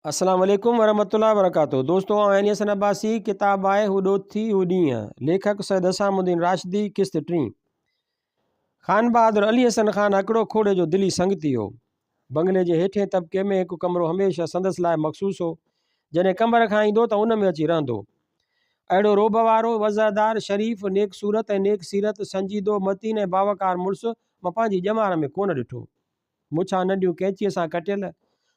अस्सलाम वालेकुम वरहमतुल्लाहि वबरकातुहू। दोस्तों आउं हसन अब्बासी। किताब आहे हुॾो थी हू ॾींहं। लेखक सैयद हसामुद्दीन राशिदी। क़िस्त 3। ख़ान बहादुर अली हसन ख़ान हिकिड़ो खोड़े जो दिली संगती हो। बंगले जे हेठें तबके में हिकु कमरो हमेशह संदसि लाइ मखसूस हो। जॾहिं कमर खां ईंदो त उन में अची रहंदो। अहिड़ो रोब वारो वज़ादार शरीफ़ नेक सूरत ऐं नेक सीरत संजीदो मतीन ऐं बावकार मुड़ुसु मां पंहिंजी ॼमार में कोन ॾिठो। मुछा नंढियूं कैंचीअ सां कटियल,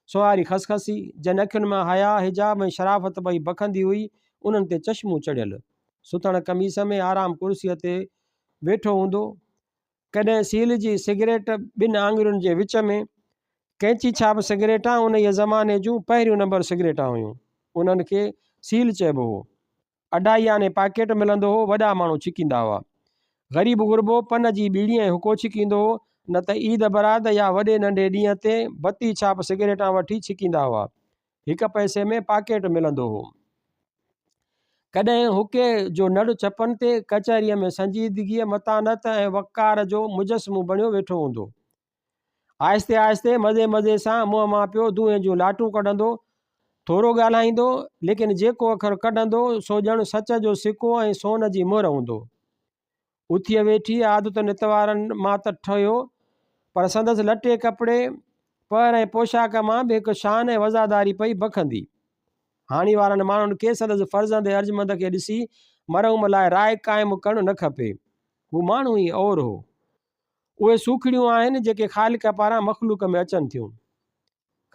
सुहारी खसखसी, जन अखियुनि में हया हिजाब ऐं शराफ़त ॿई बखंदी हुई, उन्हनि ते चश्मो चढ़ियल। सुथण कमीस में आराम कुर्सीअ ते वेठो हूंदो। कॾहिं सील जी सिगरेट ॿिनि आङुरियुनि जे विच में। कैंची छाप सिगरेटां उन ज़माने जूं पहिरियों नंबर सिगरेटां हुयूं। उन्हनि खे सील चइबो हो। अढाई आने पैकेट मिलंदो हो। वॾा माण्हू छिकींदा हुआ। ग़रीब गुरबो पन जी बीड़ी ऐं हुको छिकींदो हो, न त ईद बरात या वॾे नंढे ॾींहं ते बत्ती छाप सिगरेटां वठी छिकींदा हुआ। 1 पैसे में पैकेट मिलंदो हो। कॾहिं हुके जो नड़ चपनि ते कचहरीअ में संजीदगीअ मतानत ऐं वक़ार जो मुजस्मो बणियो वेठो हूंदो। आहिस्ते आहिस्ते मज़े मज़े सां मुंहुं मां पियो दुएं जूं लाटूं कढंदो। थोरो ॻाल्हाईंदो, लेकिन जेको अखर कढंदो सो ॼण सच जो सिक्को ऐं सोन जी मोहर हूंदो। उथीअ वेठी आदत नितवारनि मां त ठहियो, पर संदसि लटे कपिड़े पर ऐं पोशाक मां बि हिकु शान ऐं वज़ादारी पई बखंदी। हाणी वारनि माण्हुनि खे संदसि फर्ज़ंद अर्जमंद खे ॾिसी मरहूम लाइ राय क़ाइमु करणु न खपे। हू माण्हू ई और हो। उहे सूखड़ियूं आहिनि जेके ख़ालिक पारां मख़लूक में अचनि थियूं।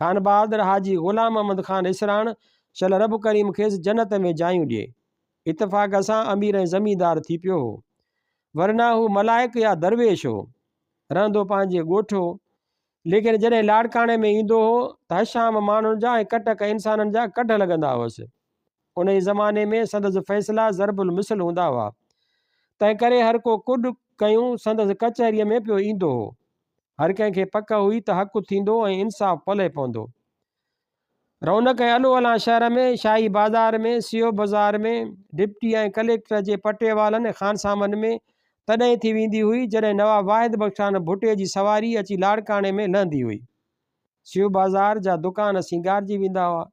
ख़ान बहादुर हाजी ग़ुलाम अहमद ख़ान इसराण शल रब करीम खेसि जन्नत में जायूं ॾिए। इतफ़ाक़ सां अमीर ऐं ज़मींदार थी पियो हो, वरना हू मलाइक या दरवेश हो। रहंदो पंहिंजे ॻोठ हो, लेकिन जॾहिं लाड़काणे में ईंदो हो त हशाम माण्हुनि जा ऐं कटक इंसाननि जा कढ लॻंदा हुअसि। उन ई ज़माने में संदसि फ़ैसिला ज़रबुल मिसल हूंदा हुआ। तंहिं करे हर को कुॾ कयूं संदसि कचहरीअ में पियो ईंदो हो। हर कंहिंखे पक हुई त हक़ु थींदो ऐं इंसाफ़ पले पवंदो। रौनक ऐं अलो अलां शहर में, शाही बाज़ार में, सियो बाज़ार में, डिप्टी ऐं कलेक्टर जे पटे वालनि ऐं ख़ानसामनि में तॾहिं थी वेंदी हुई जॾहिं नवाब वाहिद बख़्श ख़ान भुटे जी सवारी अची लाड़काणे में लहंदी हुई। सियो बाज़ार जा दुकान सिंगारजी वेंदा हुआ।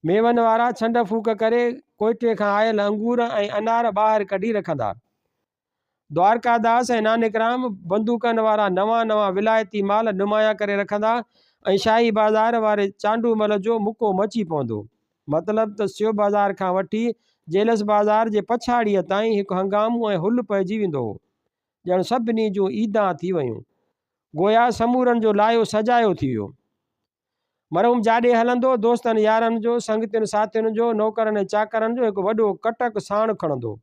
मेवनि वारा छंड फूक करे कोयटे खां आयल अंगूर ऐं अनार ॿाहिरि कढी रखंदा। द्वारकादास ऐं नानकराम बंदूकनि वारा नवां नवां विलायती माल नुमाया करे रखंदा ऐं शाही बाज़ार वारे चांडूमल जो मुको मची पवंदो। मतिलबु त सियो बाज़ार खां वठी जेलस बाज़ार जे पछाड़ीअ ताईं हिकु हंगामो ऐं हुल पइजी वेंदो हो। ॼण सभिनी जूं ईदां थी वियूं, गोया समूरनि जो लायो सजायो थी वियो। मरहूम जाॾे हलंदो, दोस्तनि यारनि जो, संगतियुनि साथियुनि जो, नौकरनि ऐं चाकरनि जो हिकु वॾो कटक साण खणंदो।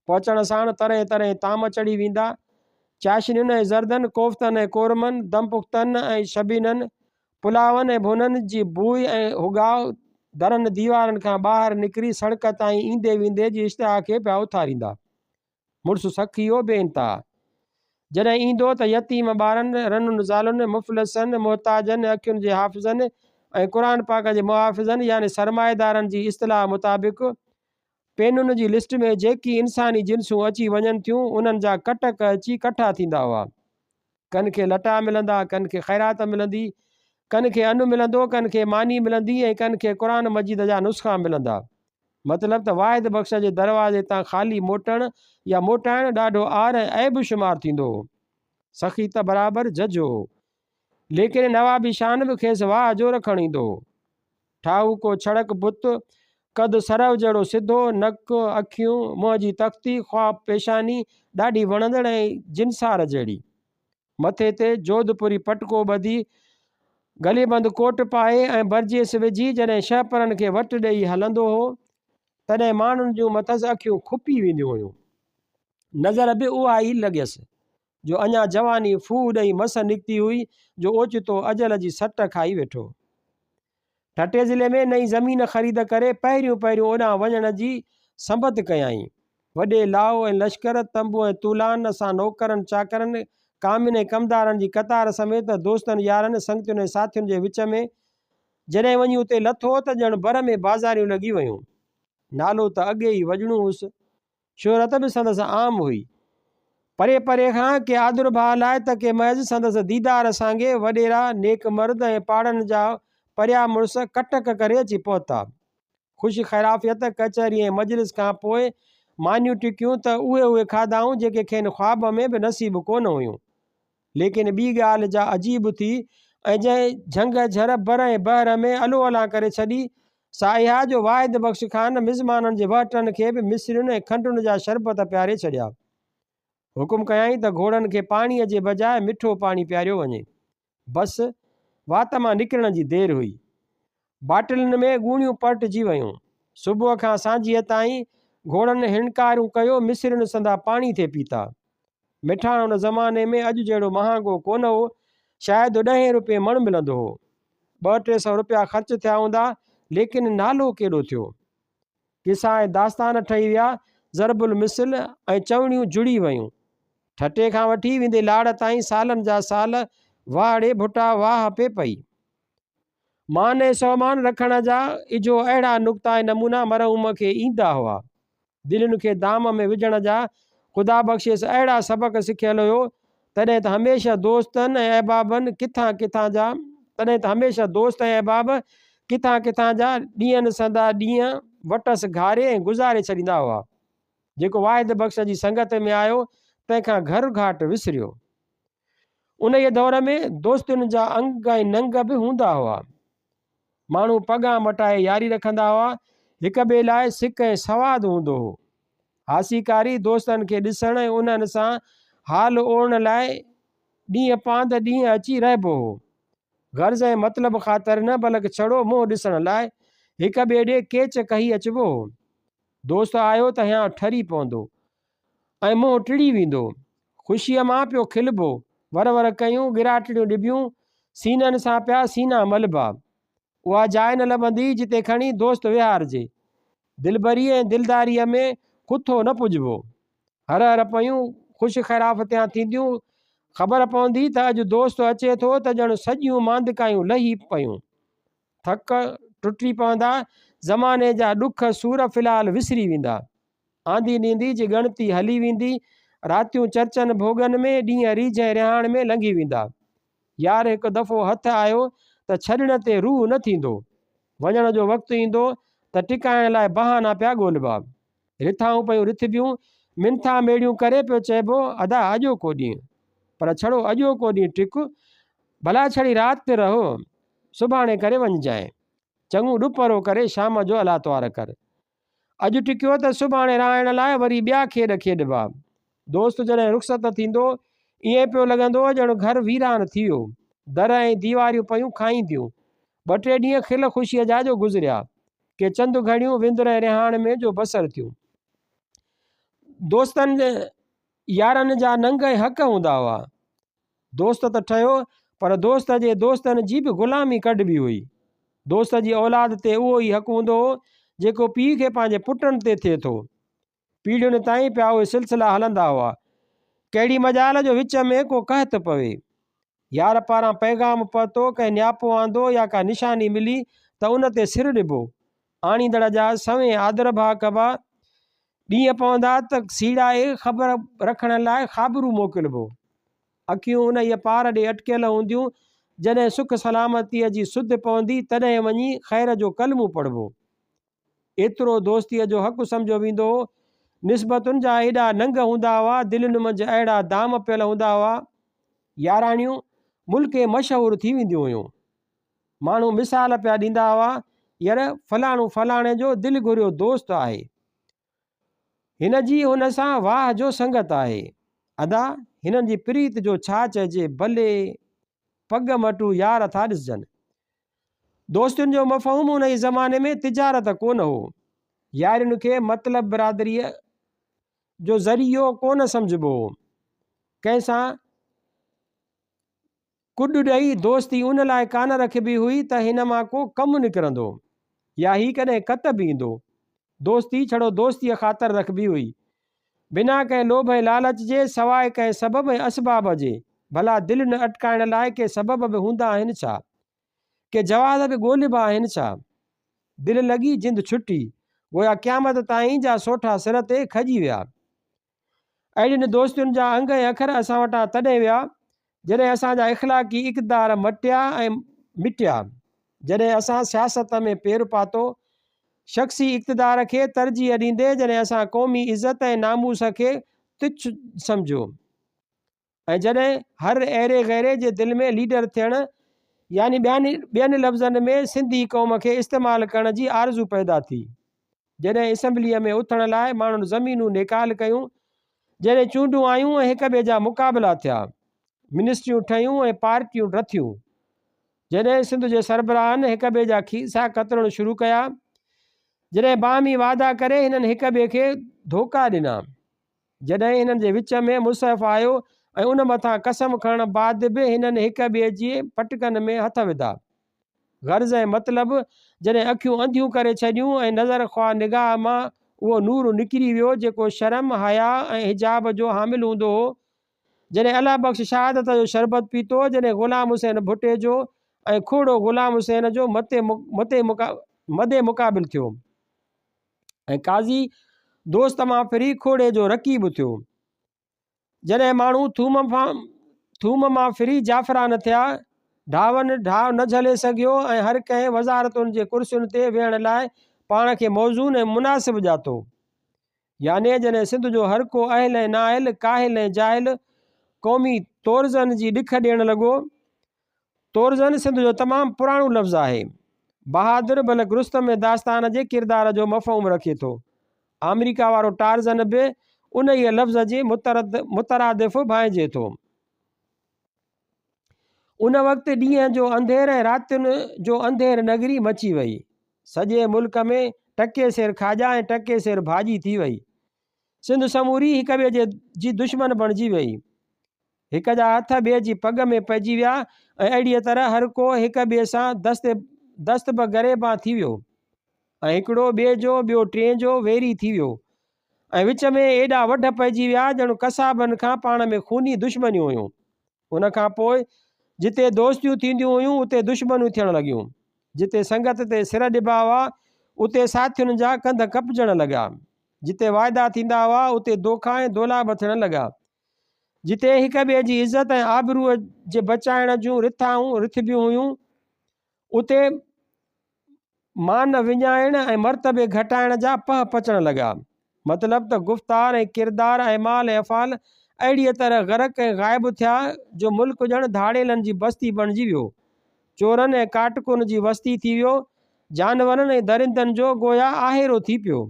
पहुचण साण तरह तरह ताम चढ़ी वेंदा। चाशनियुनि ऐं ज़रदनि, कोफ़्तनि ऐं कोरमनि, दमपुख़्तनि ऐं शबीननि, पुलावनि ऐं भुननि जी बूई ऐं हुगाव दरनि दीवारनि खां ॿाहिरि निकिरी सड़क ताईं ईंदे वेंदे जी इश्तिहा खे पिया उथारींदा। मुड़ुसु सखी हो बेइंतहा। जॾहिं ईंदो त यतीम ॿारनि, रनुनि ज़ालुनि, मुफ़लिसनि, मोहताजनि, अखियुनि जे हाफ़िज़नि ऐं क़ुर पाक जे मुहाफ़िज़नि यानी सरमाएदारनि जी इस्तिलाह मुताबिक़ पेनुनि जी लिस्ट में जेकी इंसानी जिन्सूं अची वञनि थियूं, उन्हनि जा कटक अची कठा थींदा हुआ। कन खे लटा मिलंदा, कन खे ख़ैरात मिलंदी, कन खे अनु मिलंदो, कन खे मानी मिलंदी ऐं कन खे क़ुर मजीद जा नुस्ख़ा मिलंदा। मतिलबु त वाहिद बख़्श जे दरवाज़े तां ख़ाली मोटणु या मोटाइणु ॾाढो आर ऐं ऐब शुमार थींदो हो। सखी त बराबरि जज हो, लेकिन नवाबी शान बि खेसि वाह जो रखणु ईंदो हो। ठाहू को छड़क बुत, कद सरव जहिड़ो सिधो, नक, अखियूं, मुंहं जी तख़्ती, ख़्वाब पेशानी ॾाढी वणंदड़ ऐं जिनसार जहिड़ी। मथे ते जोधपुरी पटको ॿधी, गलीबंद कोट पाए ऐं बर्जीस विझी जॾहिं शहपरनि खे वटि ॾेई हलंदो हो, तॾहिं माण्हुनि जूं मथसि अखियूं खुपी वेंदियूं हुयूं। नज़र बि उहा ई लॻियसि जो अञा जवानी फूह ॾेई मस निकिती हुई, जो ओचितो अजल जी सट खाई वेठो। ठटे ज़िले में नई ज़मीन ख़रीद करे पहिरियों ओॾां वञण जी संबत कयाई। वॾे लाओ ऐं लश्कर, तंबू ऐं तूलान सां नौकरनि चाकरनि, कामिन ऐं कमदारनि जी कतार समेत दोस्तनि यारनि, संगतियुनि ऐं साथियुनि जे विच में जॾहिं वञी उते लथो त ॼण बर में बाज़ारियूं लॻी वियूं। नालो त अॻे ई वॼणो हुअसि, शोहरत बि संदसि आम हुई। परे परे खां के आदुर भाउ लाइ त के महज़ संदसि दीदार सांगे वॾेरा नेक मर्द ऐं पाड़नि जा परियां मुड़ुस कटक करे अची पहुता। ख़ुशि ख़ैराफ़ियत कचहरी ऐं मजलिस खां पोइ मानियूं टिकियूं त उहे खाधाऊं जेके खेनि ख़्वाब में बि नसीब कोन हुयूं। लेकिन ॿी ॻाल्हि जा अजीब थी ऐं जंहिं झंग झर बर ऐं बहर में अलो अला करे छॾी सा इहा जो वाहिद बख़्श ख़ान मिज़माननि जे वहटनि खे बि मिसरियुनि ऐं खंडुनि जा शरबत पियारे छॾिया। हुकुम कयई त घोड़नि खे पाणीअ जे बजाए मिठो पाणी पियारियो वञे। बसि वात मां निकिरण जी देरि हुई। बाटलियुनि में ॻूणियूं पलटिजी वयूं। सुबुह खां सांझीअ ताईं घोड़नि हिनकारियूं कयो, मिसरियुनि संदा पाणी थे पीता। मिठाण उन ज़माने में अॼु जहिड़ो महांगो कोन हो, शायदि 10 रुपए मण मिलंदो हो। 200-300 रुपया ख़र्च थिया हूंदा, लेकिन नालो केॾो थियो। किसा ऐं दास्तान ठही विया, ज़रबुल मिसल ऐं चवणियूं जुड़ी वयूं। ठटे खां वठी वेंदे लाड़ ताईं सालनि जा साल वाड़े भुटा वाह पे पई। मान ऐं सौमान रखण जा इजो अहिड़ा नुक़्ता ऐं नमूना मरहूम खे ईंदा हुआ। दिलुनि खे दाम में विझण जा ख़ुदा बख़्शिस अहिड़ा सबक़ सिखियल हुयो। तॾहिं त हमेशह दोस्त ऐं अहबाब किथां जा ॾींहंनि संदा ॾींहं वटस घारे ऐं गुज़ारे छॾींदा हुआ। जेको वाहिद बख़्श जी संगत में आयो तंहिंखां घर घाट विसरियो। उन दौर में दोस्तुनि जा अंग ऐं नंग बि हूंदा हुआ। माण्हू पगां मटाए यारी रखंदा हुआ। हिक ॿिए लाइ सिक ऐं सवादु हूंदो हो। हासीकारी दोस्तनि खे ॾिसण ऐं उन्हनि सां हाल ओढ़ण लाइ ॾींहं पांध ॾींहं अची रहिबो हो। गर्ज़ ऐं मतिलब ख़ातिर न, बल्कि छड़ो मुंहुं ॾिसण लाइ हिक ॿिए ॾे केच कही अचिबो हो। दोस्त आयो त हियां ठरी पवंदो ऐं मुंहुं टिड़ी वेंदो। ख़ुशीअ मां पियो खिलबो। वर कयूं गिराटड़ियूं ॾिबियूं, सीननि सां पिया सीना मलबा। उहा जाइ न लभंदी जिते खणी दोस्त विहारजे। दिलबरी ऐं दिलदारीअ में कुथो न पुॼिबो। हर पयूं ख़ुशि ख़ैराफ़तियां थींदियूं। ख़बर पवंदी त अॼु दोस्त अचे थो त ॼण सॼियूं मांदिकायूं लही पयूं। थक टुटी पवंदा। ज़माने जा ॾुख सूर फ़िलहाल विसरी वेंदा। आंधी नींदी जी ॻणती हली वेंदी। रातियूं चर्चनि भोगनि में, ॾींहं रीझ ऐं रिहाण में लंघी वेंदा। यार हिकु दफ़ो हथ आयो त छॾण ते रूह न थींदो। वञण जो वक़्तु ईंदो त टिकाइण लाइ बहाना पिया ॻोल्हिबा। रिथाऊं पयूं रिथबियूं, मिनथा मेड़ियूं करे पियो चइबो अदा अॼोको ॾींहुं। पर छड़ो अॼोको ॾींहुं टिक, भला छड़ी राति ते रहो, सुभाणे करे वञजांइ। चङो ॾुपरो करे शाम जो अलातवार कर। अॼु टिकियो त सुभाणे राइण लाइ वरी ॿिया खेॾ खेॾिबा। दोस्त जॾहिं रुख़्सत थींदो, ईअं पियो लॻंदो ॼण घर वीरान थी वियो। दर ऐं दीवारियूं पयूं खाईंदियूं। 2-3 ॾींहं खिल ख़ुशीअ जा जो गुज़रिया, के चंद घड़ियूं विंदुर ऐं रिहाण में जो बसर थियूं। दोस्तनि यारनि जा नंग ऐं हक़ हूंदा हुआ। दोस्त त ठहियो, पर दोस्त जे दोस्तनि जी बि ग़ुलामी कढबी हुई। दोस्त जी औलाद ते उहो ई हक़ हूंदो हो जेको पीउ खे पंहिंजे पुटनि ते थिए थो। पीढ़ियुनि ताईं पिया उहे सिलसिला हलंदा हुआ। कहिड़ी मजाल जो विच में को कहत पवे, यार पारां पैगाम पहुतो, कंहिं नियापो आंदो या का निशानी मिली त उन ते सिर ॾिबो। आणींदड़ जा सवें आदर भाउ कबा। ॾींहं पवंदा त सीड़ाए ख़बर रखण लाइ ख़ाबरू मोकिलिबो। अखियूं उन ई पार ॾे अटकियल हूंदियूं। जॾहिं सुख सलामतीअ जी सुध पवंदी तॾहिं वञी ख़ैर जो कलमू पढ़बो। एतिरो दोस्तीअ जो हक़ सम्झो वेंदो हो। निस्बतुनि जा एॾा नंग हूंदा हुआ, दिलुनि मंझि अहिड़ा दाम पियल हूंदा हुआ। याराणियूं मुल्क मशहूरु थी वेंदियूं हुयूं। माण्हू मिसाल पिया ॾींदा हुआ, यार फलाणो फलाणे जो दिलि घुरियो दोस्त आहे, हिन जी हुन सां वाह जो संगत आहे। अदा हिननि जी प्रीत जो छा चइजे, भले पग मटू यार था ॾिसजनि। दोस्तुनि जो मफ़हूम उन ई ज़माने में तिजारत कोन हो। यारियुनि खे मतिलब बिरादरीअ जो ज़रियो कोन सम्झिबो हो। कंहिंसां कुॾ ॾेई दोस्ती उन लाइ कान रखिबी हुई त हिन मां को कमु निकिरंदो, या ही कॾहिं कत बि ईंदो। दोस्ती छड़ो दोस्तीअ ख़ातिर रखिबी हुई, बिना कंहिं लोभ ऐं लालच जे, सवाइ कंहिं सबब ऐं असबाब जे। भला दिलि न अटकाइण लाइ के सबब बि हूंदा आहिनि छा, के जवाज़ बि ॻोल्हिबा आहिनि छा। दिलि लॻी जिंद छुटी, गोया क़यामत ताईं जा सोठा सिर ते खॼी विया। अहिड़ियुनि दोस्तुनि जा अंग ऐं अखर असां वटां तॾहिं विया जॾहिं असांजा इख़लाक़ी इक़दार मटिया ऐं मिटिया। जॾहिं असां सियासत में पेर पातो, शख़्सी इक़्तिदार खे तरजीह ॾींदे जॾहिं असां क़ौमी इज़त ऐं नामूस खे तुच्छ सम्झो, ऐं जॾहिं हर अहिड़े गैरे जे दिलि में लीडर थियणु यानी ॿियनि लफ़्ज़नि में सिंधी क़ौम खे इस्तेमालु करण जी आरज़ू पैदा थी, जॾहिं असैम्बलीअ में उथण लाइ माण्हुनि ज़मीनूं निकाल कयूं, जॾहिं चूंडूं आयूं ऐं हिक ॿिए जा मुक़ाबिला थिया, मिनिस्ट्रियूं ठहियूं ऐं पार्टियूं रथियूं, जॾहिं सिंध जे सरबराहनि हिक ॿिए जा खीसा कतरणु शुरू कया, जॾहिं बामी वादा करे हिननि हिक ॿिए खे धोखा ॾिना, जॾहिं हिननि जे विच में मुसहफ़ आयो ऐं उन मथां कसम खणण बाद बि हिननि हिक ॿिए जी पटकनि में हथ विधा, गर्ज़ ऐं मतिलबु जॾहिं अखियूं अंधियूं करे छॾियूं ऐं नज़र ख़्वाह निगाह मां उहो नूर निकिरी वियो जेको शर्म, हया ऐं हिजाब जो हामिल हूंदो हो, जॾहिं अला बख़्श शहादत जो शरबत पीतो, जॾहिं ग़ुलाम हुसैन भुट्टे जो ऐं खोड़ो ग़ुलाम हुसैन जो मदे मुक़ाबिल थियो, ऐं काज़ी दोस्त मां फिरी खोड़े जो रकीब थियो, जॾहिं माण्हू थूम मां फिरी जाफ़रान थिया, ढाव न झले सघियो ऐं हर कंहिं वज़ारतुनि जे कुर्सियुनि ते वेहण लाइ पाण खे मौज़ून ऐं मुनासिब ॼातो, यानी जॾहिं सिंध जो हर को अहल ऐं नाअहल, काहिल ऐं जाहिल क़ौमी तोरज़नि जी ॾिख ॾियणु लॻो। तोरज़न सिंध जो तमामु पुराणो लफ़्ज़ आहे, बहादुर बल्कि रुस्तम दास्तान जे किरदार जो मफ़हूम रखे थो। अमेरिका वारो टार्ज़न बि उन ई लफ़्ज़ जे मुतरादिफ़ भाइजे थो। उन वक़्तु ॾींहं जो अंधेर ऐं रातियुनि जो अंधेर नगरी मची वई, सॼे मुल्क में टके सेर खाजा ऐं टके सेर भाॼी थी वई, सिंध समूरी हिक ॿिए जी दुश्मन बणिजी वई, हिक जा हथ ॿिए जी पग में पइजी विया ऐं अहिड़ीअ तरह हर को हिक ॿिए सां दस्त बि गरेबां थी वियो ऐं हिकिड़ो ॿिए जो ॿियो टिएं जो वेरी थी वियो ऐं विच में एॾा वढ पइजी विया ॼणु कसाबनि खां पाण में खूनी दुश्मनियूं हुयूं। उन खां पोइ जिते दोस्तियूं थींदियूं हुयूं उते दुश्मनियूं थियणु लॻियूं, जिते संगत ते सिर ॾिबा हुआ उते साथियुनि जा कंध कपजणु लॻा, जिते वाइदा थींदा हुआ उते दोखा ऐं दोलाब थियणु लॻा, जिते हिक ॿिए जी इज़त ऐं आबरूअ जे बचाइण जूं रिथबियूं हुयूं उते मान विञाइण ऐं मर्तबे घटाइण जा पह पचणु लॻा। मतिलबु त गुफ़्तार ऐं किरदार ऐं माल ऐं अफ़ाल अहिड़ीअ तरह ग़रक़ ऐं ग़ाइबु थिया जो मुल्क ॼणु धाड़ेलनि जी बस्ती बणिजी वियो, चोरनि ऐं काटकुनि जी वस्ती थी वियो, जानवरनि ऐं दरिंदनि जो गोया आहेरो थी पियो।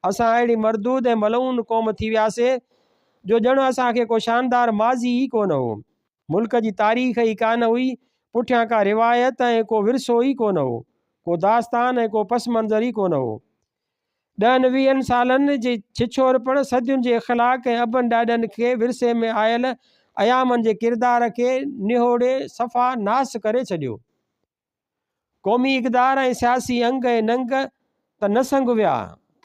असां अहिड़ी मरदूद ऐं मलऊन क़ौम थी वियासीं जो ॼणु असांखे को शानदार माज़ी ई कोन हो, मुल्क जी तारीख़ ई कान हुई, पुठियां का रिवायत ऐं को विरसो ई कोन हो, को दास्तान ऐं को पस मंज़र ई कोन हो। 10-20 सालनि जे छिछोरपण सदियुनि जे इख़लाक़ ऐं अबनि ॾाॾनि खे विरसे में आयल अयामनि जे किरदार खे निहोड़े सफ़ा नास करे छॾियो। क़ौमी इक़्तिदार ऐं सियासी अंग ऐं नंग त न संग विया,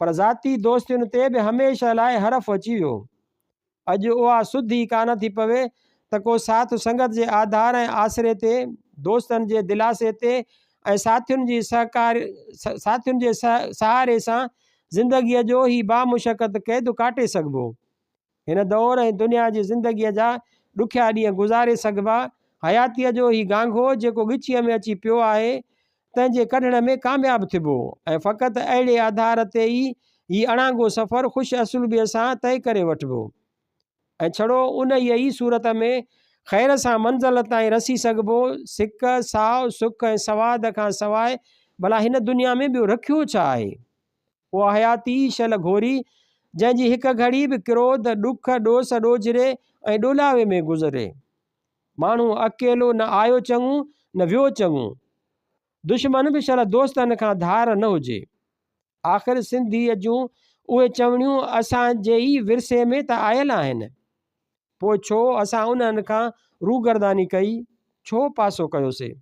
पर ज़ाती दोस्तियुनि ते बि हमेशह लाइ हरफ़ अची वियो। अॼु उहा सुध ई कान थी पवे त को साथ संगत जे आधार ऐं आसरे ते, दोस्तनि जे दिलासे ते ऐं साथियुनि जे सहारे सां ज़िंदगीअ जो ही बामुशक़त क़ैद काटे सघिबो, हिन दौर ऐं दुनिया जी ज़िंदगीअ जा ॾुखिया ॾींहं गुज़ारे सघिबा, हयातीअ जो ही गांघो जेको ॻिचीअ में अची पियो आहे तंहिंजे कढण में कामयाबु थिबो ऐं फ़क़ति अहिड़े आधार ते ई हीउ अणांगो सफ़र ख़ुशि असलूबीअ सां तइ करे वठिबो ऐं छड़ो उन ई सूरत में ख़ैर सां मंज़िल ताईं रसी सघिबो, सिक साव सुख ऐं सवाद खां सवाइ भला हिन दुनिया में ॿियो रखियो छा आहे। उहा हयाती शल घोरी जंहिंजी हिकु घड़ी बि क्रोध, ॾुख, ॾोस, ॾोझरे ऐं ॾोलावे में गुज़रे, माण्हू अकेलो न आयो चङो न वियो चङो, दुश्मन बि शल दोस्तनि खां धार न हुजे। आख़िर सिंधीअ जूं उहे चवणियूं असांजे ई विरसे में त आयल आहिनि, पोइ छो असां उन्हनि खां रूगरदानी कई, छो पासो कयोसीं।